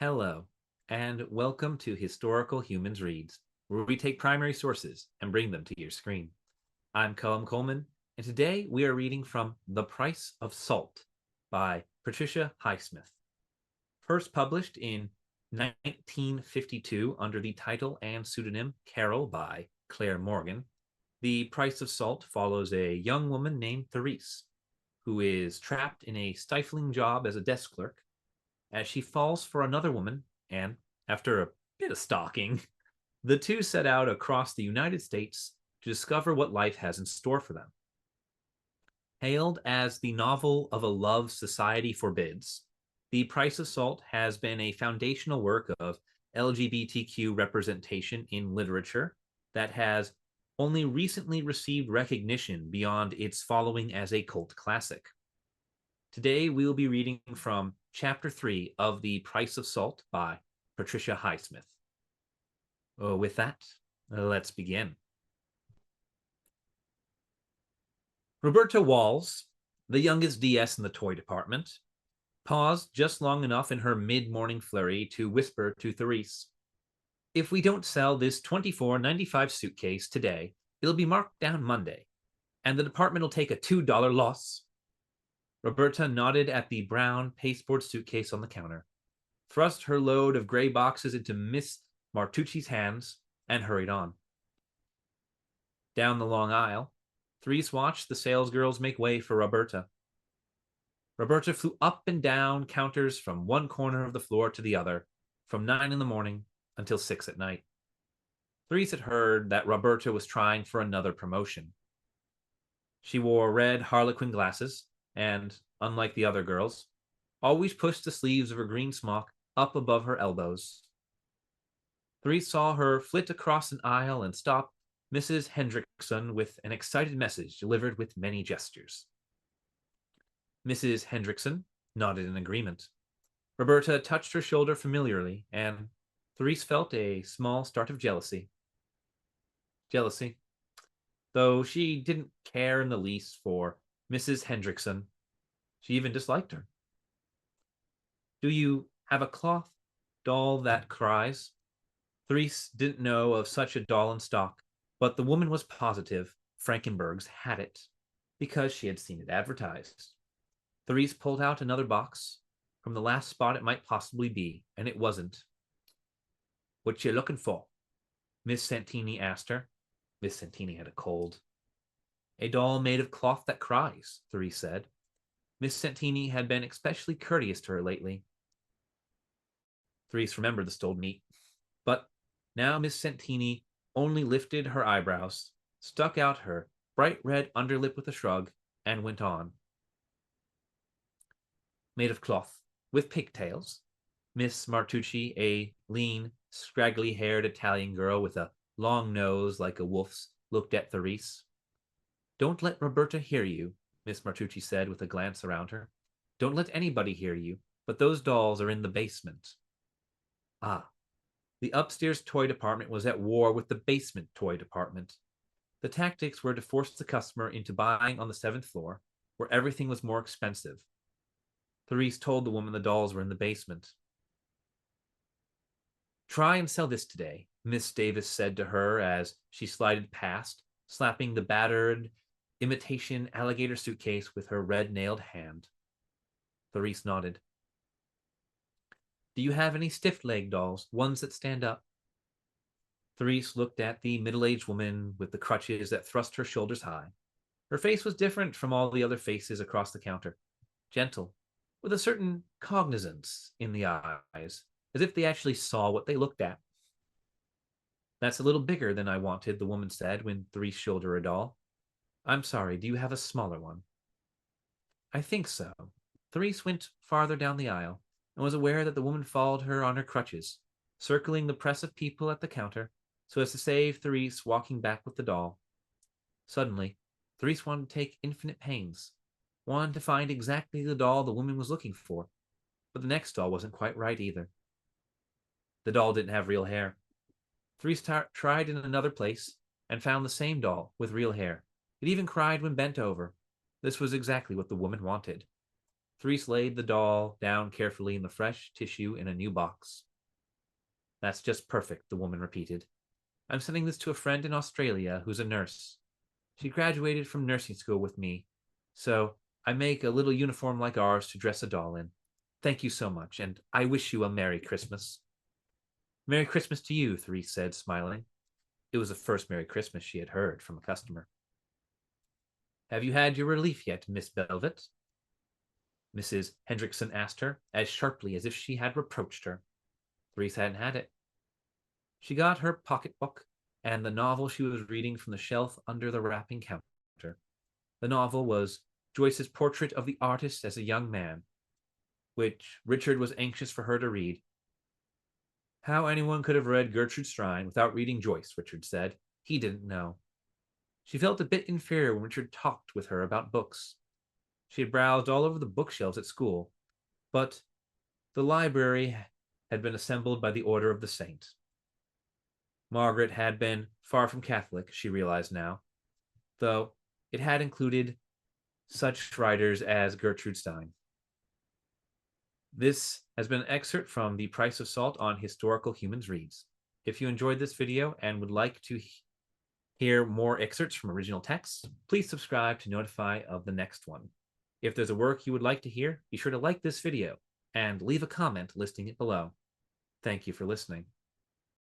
Hello, and welcome to Historical Humans Reads, where we take primary sources and bring them to your screen. I'm Colum Coleman, and today we are reading from The Price of Salt by Patricia Highsmith. First published in 1952 under the title and pseudonym Carol by Claire Morgan, The Price of Salt follows a young woman named Therese, who is trapped in a stifling job as a desk clerk as she falls for another woman, and after a bit of stalking, the two set out across the United States to discover what life has in store for them. Hailed as the novel of a love society forbids, The Price of Salt has been a foundational work of LGBTQ representation in literature that has only recently received recognition beyond its following as a cult classic. Today, we will be reading from Chapter 3 of The Price of Salt by Patricia Highsmith. With that, let's begin. Roberta Walls, the youngest DS in the toy department, paused just long enough in her mid-morning flurry to whisper to Therese, "If we don't sell this $24.95 suitcase today, it'll be marked down Monday, and the department will take a $2 loss." Roberta nodded at the brown pasteboard suitcase on the counter, thrust her load of gray boxes into Miss Martucci's hands, and hurried on. Down the long aisle, Therese watched the salesgirls make way for Roberta. Roberta flew up and down counters from one corner of the floor to the other, from 9 in the morning until 6 at night. Therese had heard that Roberta was trying for another promotion. She wore red harlequin glasses, and, unlike the other girls, always pushed the sleeves of her green smock up above her elbows. Therese saw her flit across an aisle and stop Mrs. Hendrickson with an excited message delivered with many gestures. Mrs. Hendrickson nodded in agreement. Roberta touched her shoulder familiarly, and Therese felt a small start of jealousy. Though she didn't care in the least for Mrs. Hendrickson. She even disliked her. "Do you have a cloth doll that cries?" Therese didn't know of such a doll in stock, but the woman was positive Frankenberg's had it, because she had seen it advertised. Therese pulled out another box from the last spot it might possibly be, and it wasn't. "What you looking for?" Miss Santini asked her. Miss Santini had a cold. "A doll made of cloth that cries," Therese said. Miss Santini had been especially courteous to her lately. Therese remembered the stoled meat, but now Miss Santini only lifted her eyebrows, stuck out her bright red underlip with a shrug, and went on. "Made of cloth, with pigtails." Miss Martucci, a lean, scraggly-haired Italian girl with a long nose like a wolf's, looked at Therese. "Don't let Roberta hear you," Miss Martucci said with a glance around her. "Don't let anybody hear you, but those dolls are in the basement." Ah, the upstairs toy department was at war with the basement toy department. The tactics were to force the customer into buying on the 7th floor, where everything was more expensive. Therese told the woman the dolls were in the basement. "Try and sell this today," Miss Davis said to her as she slided past, slapping the battered imitation alligator suitcase with her red-nailed hand. Therese nodded. "Do you have any stiff-leg dolls, ones that stand up?" Therese looked at the middle-aged woman with the crutches that thrust her shoulders high. Her face was different from all the other faces across the counter. Gentle, with a certain cognizance in the eyes, as if they actually saw what they looked at. "That's a little bigger than I wanted," the woman said when Therese showed her a doll. "I'm sorry, do you have a smaller one?" "I think so." Therese went farther down the aisle and was aware that the woman followed her on her crutches, circling the press of people at the counter so as to save Therese walking back with the doll. Suddenly, Therese wanted to take infinite pains, wanted to find exactly the doll the woman was looking for, but the next doll wasn't quite right either. The doll didn't have real hair. Therese tried in another place and found the same doll with real hair. It even cried when bent over. This was exactly what the woman wanted. Therese laid the doll down carefully in the fresh tissue in a new box. That's just perfect, the woman repeated. I'm sending this to a friend in Australia who's a nurse. She graduated from nursing school with me, so I make a little uniform like ours to dress a doll in. Thank you so much, and I wish you a Merry Christmas. Merry Christmas to you, Therese said, smiling. It was the first Merry Christmas she had heard from a customer. Have you had your relief yet, Miss Belvet? Mrs. Hendrickson asked her, as sharply as if she had reproached her. Therese hadn't had it. She got her pocketbook and the novel she was reading from the shelf under the wrapping counter. The novel was Joyce's Portrait of the Artist as a Young Man, which Richard was anxious for her to read. How anyone could have read Gertrude Stein without reading Joyce, Richard said. He didn't know. She felt a bit inferior when Richard talked with her about books. She had browsed all over the bookshelves at school, but the library had been assembled by the order of the saint. Margaret had been far from Catholic, she realized now, though it had included such writers as Gertrude Stein. This has been an excerpt from The Price of Salt on Historical Humans Reads. If you enjoyed this video and would like to hear more excerpts from original texts, please subscribe to notify of the next one. If there's a work you would like to hear, be sure to like this video and leave a comment listing it below. Thank you for listening.